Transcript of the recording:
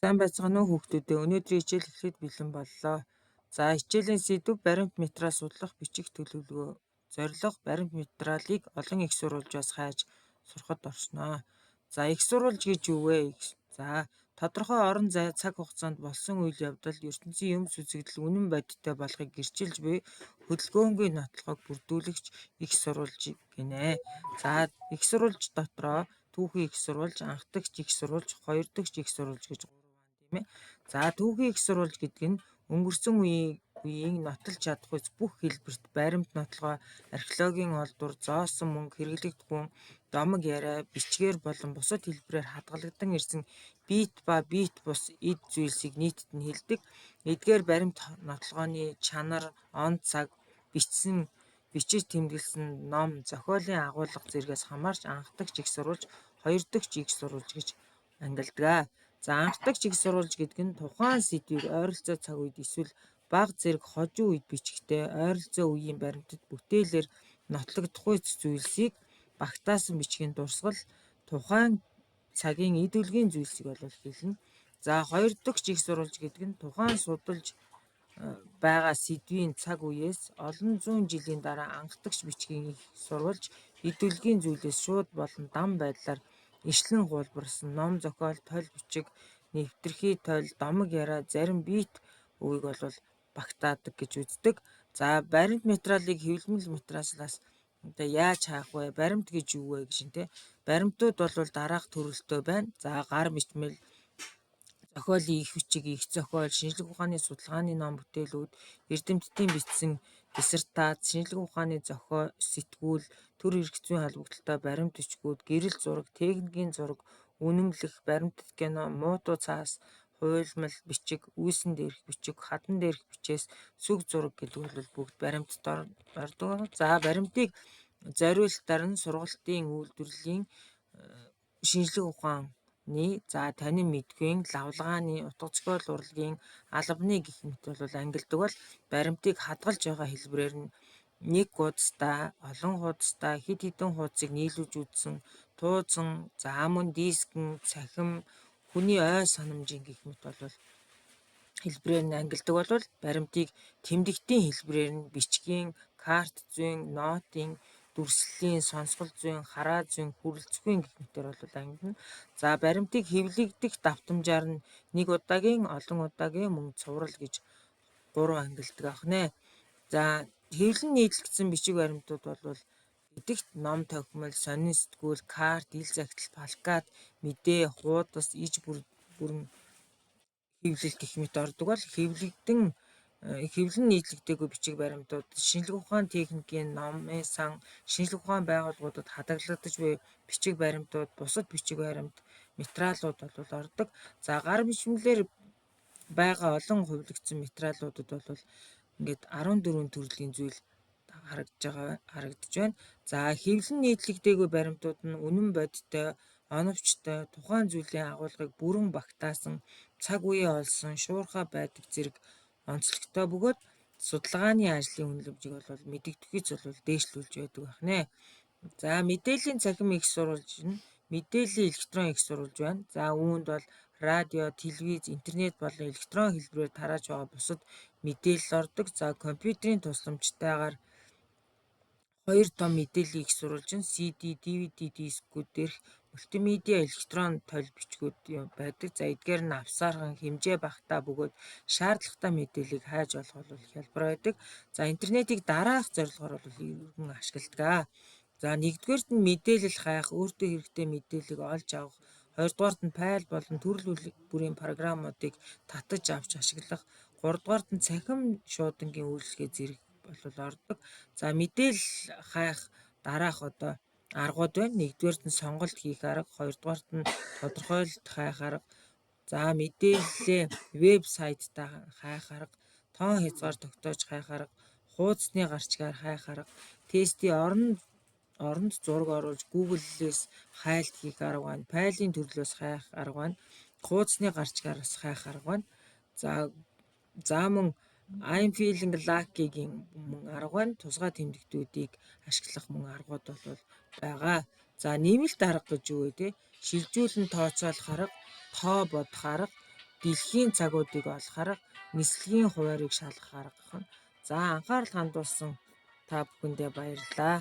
Сайн байцгаана уу хүүхдүүдээ. Өнөөдрийн хичээл эхлэхэд бэлэн боллоо. За хичээлийн сэдэв баримт материал судлах бичих төлөвлөгөө. Зорилго баримт материалыг олон их сурвалжаас хайж сурахад орсноо. За их сурвалж гэж юу вэ? За тодорхой орон зай цаг хугацаанд болсон үйл явдал ертөнцийн юмс үзэгдэл үнэн бодиттой болохыг гэрчилж буй хөдөлгөөнгүй нотлохыг бүрдүүлэгч их сурвалж гинэ. За их сурвалж дотроо түүхийн их сурвалж, анх дахь их сурвалж, хоёр дахь их сурвалж гэж тийм ээ. За түүхийн их сурвалж гэдэг нь өнгөрсөн үеийн нотолж чадах бүх хэлбэрт баримт нотлогоо археологийн олдвор, зоосон мөнгө, хэрэглэгдэх хүн, домог яриа, бичгээр болон бусад хэлбэрээр хадгалагдан ирсэн бит ба бит бус эд зүйлсийг нийтэд нь хэлдэг. Эдгээр баримт нотлогооны чанар, он цаг, бичиж тэмдэглэсэн ном, зохиолын агуулга зэргээс хамаарч анх дахь их сурвалж, хоёр дахь их сурвалж гэж ангилдаг. За анх дахь их сурвалж гэдэг нь тухайн сэдвийг ойролцоо цаг үед эсвэл бага зэрэг хожим үед бичгтээ ойролцоо үеийн баримтат бүтээлээр нотлогдох зүйлсийг багтаасан бичгийн дурсгал тухайн цагийн эд үлгийн зүйлсийг хэлнэ. За хоёр дахь их сурвалж гэдэг нь тухайн судалж байгаа сэдвийн цаг үеэс олон зуун жилийн дараа анхдагч бичгийн их сурвалж эд үлгийн зүйлээс шууд болон дан байдлаар ишлэн хуулбарсан ном, зохиол, тойл бичиг, нэвтрхий тойл, домог яриа, зарим бит үгийг бол багтаадаг гэж үздэг. За баримт материалыг хэвлэмэл материалаас одоо яаж хаах вэ? Баримт гэж юу вэ гэж нэ? Баримтууд бол дараах төрөлтөө байна. За гар бичмэл, зохиолын их бичиг, их зохиол, шинжлэх ухааны судалгааны ном бүтээлүүд, эрдэмтдийн бичсэн диссертац, шинжлэх ухааны зохиол, сэтгүүл, төр эрх зүйн холбогдлолтой баримт бичгүүд, гэрэл зураг, техникийн зураг, үнэмлэх, баримтат кино, муутуу цаас, хуйлмал бичиг, үүсэн дээрх бичиг, хадан дээрх бичээс сүг зураг гэдэг бол бүгд баримтд ордог. За баримтыг зориулалтаар нь сургалтын үйлдвэрлэлийн шинжлэх ухааны, за танин мэдхийн, лавлагааны, утга зохиол урлагийн, албаны гэх мэт бол ангилдаг бол баримтыг хадгалж байгаа хэлбэрээр нь нэг хуудастай, олон хуудастай, хэд хэдэн хуудсыг нийлүүлж үзсэн, тууцан, за мөн дискэн, цахим, хүний ой санамжийн гэх мэт бол хэлбэрээр нь ангилдаг бол баримтыг тэмдэгтийн хэлбэрээр нь бичгийн, карт зүйн, нотын, дүрслэлийн, сонсгол зүйн, хараа зүйн, хүрэлцэхүйн гэх мэтээр бол ангилна. За баримтыг хэвлэгдэх давтамжаар нь нэг удаагийн, олон удаагийн мөн цуврал гэж 3 ангилдаг ах нэ. За хэвлэн нийтлэгдсэн бичиг баримтууд бол гэдэгт ном тохимол, сонин сэтгүүл, карт, ил захидал, плакат, мэдээ, хуудас, иж бүрэн хэвлэл гэх мэт ордог бол хэвлэн нийтлэгдээгүй бичиг баримтууд шинжлэх ухааны техникийн номын сан, шинжлэх ухааны байгууллагуудад хадгалагдаж буй бичиг баримтууд, бусад бичиг баримт материалууд бол ордог. За гар бичмэлээр байгаа олон хувилагдсан материалуудад бол ингээд 14 төрлийн зүйл харагдаж байна. За хэвлэн нийтлэгдээгүй баримтууд нь үнэн бодиттой, оновчтой, тухайн зүйлийн агуулгыг бүрэн багтаасан, цаг үеэ олсон, шуурхай байдаг зэрэг онцлогтой бөгөөд судалгааны ажлын үнэлэмжийг бол мэдэгдэхүйц бол дээшлүүлж байдаг байх нэ. За мэдээллийн цахим их сурвалж нь мэдээллийн электрон их сурвалж байна. За үүнд бол радио, телевиз, интернет болон электрон хэлбэрээр тарааж байгаа бусад мэдээлэл ордог. За компьютерийн тусламжтайгаар хоёр том мэдээллийн их сурвалж нь CD, DVD дискүүд дээрх мультимедиа электрон тойл бичгүүд байдаг. За эдгээр нь авсаархан хэмжээ багтаа бөгөөд шаардлагатай мэдээллийг хайж олох бол хялбар байдаг. За интернетийг дараах зорилгоор бол иргэн ашигладаг. За нэгдүгээрт нь мэдээлэл хайх, өөртөө хэрэгтэй мэдээллийг олж авах, хоёрдугаарт нь файл болон төрөл бүрийн програмуудыг татаж авч ашиглах, гуравдугаарт нь цахим шуудангийн үйлчилгээ зэрэг бол ордог. За мэдээлэл хайх дараах аргууд байна. Нэгдүгээрт нь сонголт хийх арга, хоёрдугаарт нь тодорхойлолт хайх арга, за мэдээллээ веб сайттай хайх арга, тоон хязгаар тогтоож хайх арга, хуудасны гарчгаар хайх арга, тестийн оронд зураг оруулж Google-ээс хайлт хийх арга байна. Файлын төрлөөс хайх арга байна. Хуудасны гарчгаараас хайх арга байна. За мөн I'm feeling lucky-гийн мөн арга байна. Тусгай тэмдэгтүүдийг ашиглах мөн аргууд бол байгаа. За нэмэлт арга гэж юу вэ те? Шилжүүлэн тооцоолох арга, тоо бодох арга, дэлхийн цагуудыг олох арга, нислэгийн хуваарийг шалгах арга гэх нь. За анхаарал хандуулсан та бүхэндээ баярлалаа.